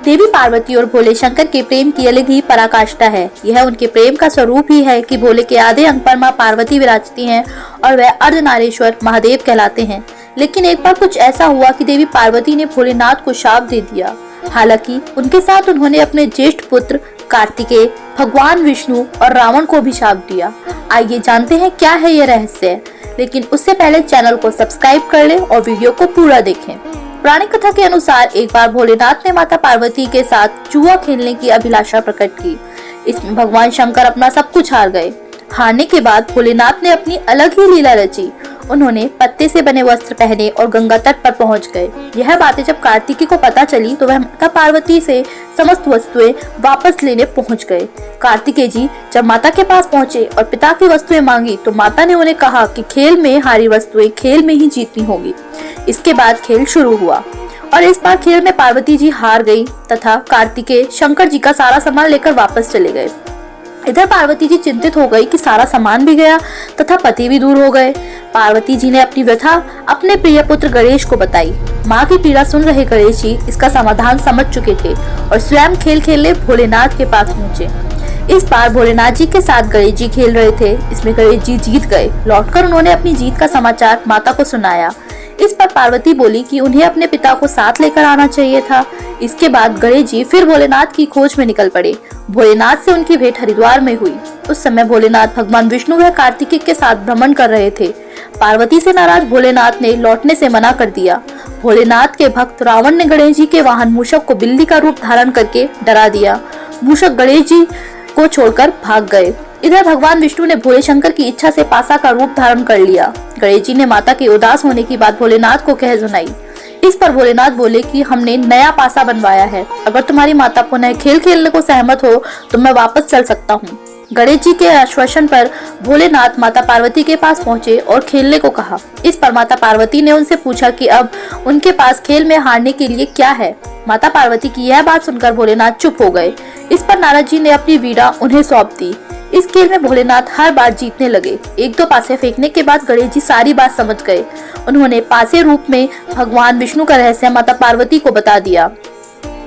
देवी पार्वती और भोले शंकर के प्रेम की अलग ही पराकाष्ठा है। यह उनके प्रेम का स्वरूप ही है कि भोले के आधे अंग पर माँ पार्वती विराजती हैं और वह अर्धनारीश्वर महादेव कहलाते हैं। लेकिन एक बार कुछ ऐसा हुआ कि देवी पार्वती ने भोलेनाथ को शाप दे दिया। हालांकि उनके साथ उन्होंने अपने ज्येष्ठ पुत्र कार्तिकेय, भगवान विष्णु और रावण को भी शाप दिया। आइए जानते हैं क्या है ये रहस्य, लेकिन उससे पहले चैनल को सब्सक्राइब कर लें और वीडियो को पूरा देखें। पुरानी कथा के अनुसार एक बार भोलेनाथ ने माता पार्वती के साथ जुआ खेलने की अभिलाषा प्रकट की। इसमें भगवान शंकर अपना सब कुछ हार गए। हारने के बाद भोलेनाथ ने अपनी अलग ही लीला रची। उन्होंने पत्ते से बने वस्त्र पहने और गंगा तट पर पहुंच गए। यह बातें जब कार्तिकेय को पता चली तो वह माता पार्वती से समस्त वस्तुएं वापस लेने पहुंच गए। कार्तिकेय जी जब माता के पास पहुंचे और पिता की वस्तुएं मांगी तो माता ने उन्हें कहा कि खेल में हारी वस्तुएं खेल में ही जीतनी होगी। इसके बाद खेल शुरू हुआ और इस बार खेल में पार्वती जी हार गई तथा कार्तिकेय शंकर जी का सारा सामान लेकर वापस चले गए। इधर पार्वती जी चिंतित हो गई कि सारा सामान भी गया तथा पति भी दूर हो गए। पार्वती जी ने अपनी व्यथा अपने प्रिय पुत्र गणेश को बताई। माँ की पीड़ा सुन रहे गणेश जी इसका समाधान समझ चुके थे और स्वयं खेल खेलने भोलेनाथ के पास पहुँचे। इस बार भोलेनाथ जी के साथ गणेश जी खेल रहे थे। इसमें गणेश जी जीत गए। लौटकर उन्होंने अपनी जीत का समाचार माता को सुनाया। इस पर पार्वती बोली कि उन्हें अपने पिता को साथ लेकर आना चाहिए था। इसके बाद गणेश जी फिर भोलेनाथ की खोज में निकल पड़े। भोलेनाथ से उनकी भेंट हरिद्वार में हुई। उस समय भोलेनाथ भगवान विष्णु व कार्तिकेय के साथ भ्रमण कर रहे थे। पार्वती से नाराज भोलेनाथ ने लौटने से मना कर दिया। भोलेनाथ के भक्त रावण ने गणेश जी के वाहन मूषक को बिल्ली का रूप धारण करके डरा दिया। मूषक गणेश जी को छोड़कर भाग गए। इधर भगवान विष्णु ने भोले शंकर की इच्छा से पासा का रूप धारण कर लिया। गणेश जी ने माता के उदास होने की बात भोलेनाथ को कह सुनाई। इस पर भोलेनाथ बोले कि हमने नया पासा बनवाया है। अगर तुम्हारी माता पुनः खेल खेलने को सहमत हो तो मैं वापस चल सकता हूँ। गणेश जी के आश्वासन पर भोलेनाथ माता पार्वती के पास पहुँचे और खेलने को कहा। इस पर माता पार्वती ने उनसे पूछा कि अब उनके पास खेल में हारने के लिए क्या है। माता पार्वती की यह बात सुनकर भोलेनाथ चुप हो गए। इस पर नारद जी ने अपनी वीणा उन्हें सौंप दी। इस खेल में भोलेनाथ हर बार जीतने लगे। एक दो पासे फेंकने के बाद गणेश जी सारी बात समझ गए। उन्होंने पासे रूप में भगवान विष्णु का रहस्य माता पार्वती को बता दिया।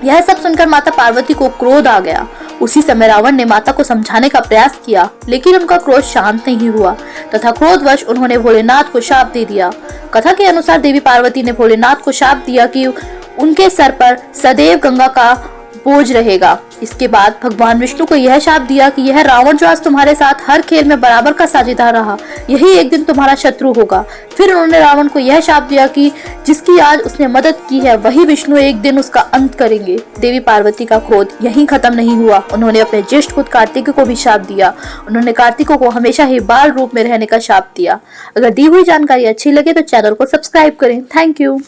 यह सब सुनकर माता पार्वती को क्रोध आ गया। उसी समय रावण ने माता को समझाने का प्रयास किया, लेकिन उनका क्रोध शांत नहीं हुआ तथा क्रोधवश उन्होंने भोलेनाथ को शाप दे दिया। कथा के अनुसार देवी पार्वती ने भोलेनाथ को शाप दिया कि उनके सर पर सदैव गंगा का बोझ रहेगा। इसके बाद भगवान विष्णु को यह शाप दिया कि यह रावण जो आज तुम्हारे साथ हर खेल में बराबर का साझेदार रहा, यही एक दिन तुम्हारा शत्रु होगा। फिर उन्होंने रावण को यह शाप दिया कि जिसकी आज उसने मदद की है वही विष्णु एक दिन उसका अंत करेंगे। देवी पार्वती का क्रोध यहीं खत्म नहीं हुआ। उन्होंने अपने ज्येष्ठ पुत्र कार्तिकेय को भी शाप दिया। उन्होंने कार्तिकेय को हमेशा ही बाल रूप में रहने का शाप दिया। अगर दी हुई जानकारी अच्छी लगे तो चैनल को सब्सक्राइब करें। Thank you.